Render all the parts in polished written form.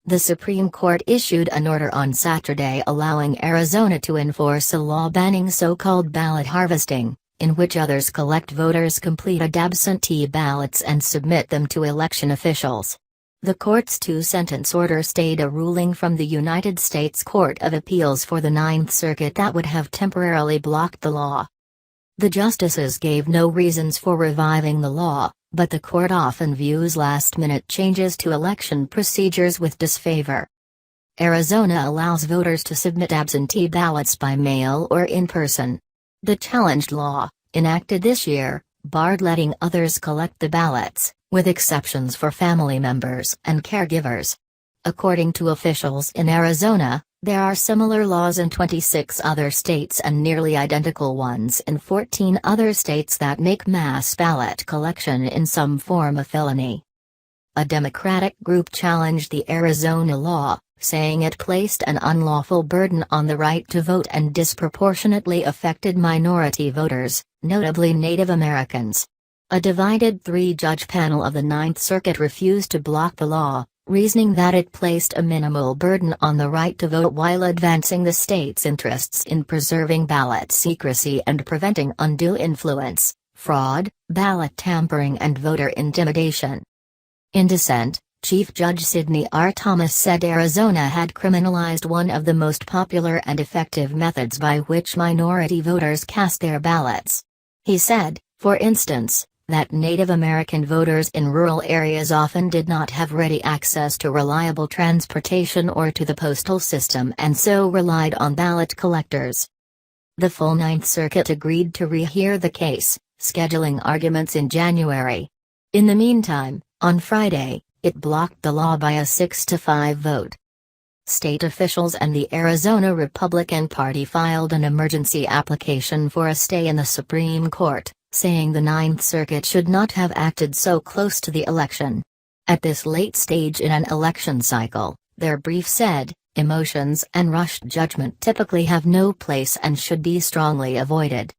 The Supreme Court issued an order on Saturday allowing Arizona to enforce a law banning so-called ballot harvesting, in which others collect voters' completed absentee ballots and submit them to election officials. The court's two-sentence order stayed a ruling from the United States Court of Appeals for the Ninth Circuit that would have temporarily blocked the law. The justices gave no reasons for reviving the law, but the court often views last-minute changes to election procedures with disfavor. Arizona allows voters to submit absentee ballots by mail or in person. The challenged law, enacted this year, barred letting others collect the ballots, with exceptions for family members and caregivers. According to officials in Arizona, there are similar laws in 26 other states and nearly identical ones in 14 other states that make mass ballot collection in some form a felony. A Democratic group challenged the Arizona law, saying it placed an unlawful burden on the right to vote and disproportionately affected minority voters, notably Native Americans. A divided three-judge panel of the Ninth Circuit refused to block the law, reasoning that it placed a minimal burden on the right to vote while advancing the state's interests in preserving ballot secrecy and preventing undue influence, fraud, ballot tampering and voter intimidation. In dissent, Chief Judge Sidney R. Thomas said Arizona had criminalized one of the most popular and effective methods by which minority voters cast their ballots. He said, for instance, that Native American voters in rural areas often did not have ready access to reliable transportation or to the postal system and so relied on ballot collectors. The full Ninth Circuit agreed to rehear the case, scheduling arguments in January. In the meantime, on Friday, it blocked the law by a 6-5 vote. State officials and the Arizona Republican Party filed an emergency application for a stay in the Supreme Court, saying the Ninth Circuit should not have acted so close to the election. At this late stage in an election cycle, their brief said, emotions and rushed judgment typically have no place and should be strongly avoided.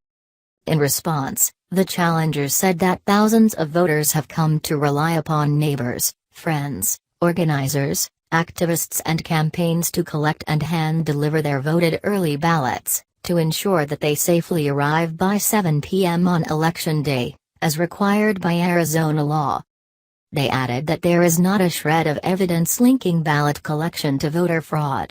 In response, the challengers said that thousands of voters have come to rely upon neighbors, friends, organizers, activists and campaigns to collect and hand-deliver their voted early ballots, to ensure that they safely arrive by 7 p.m. on Election Day, as required by Arizona law. They added that there is not a shred of evidence linking ballot collection to voter fraud.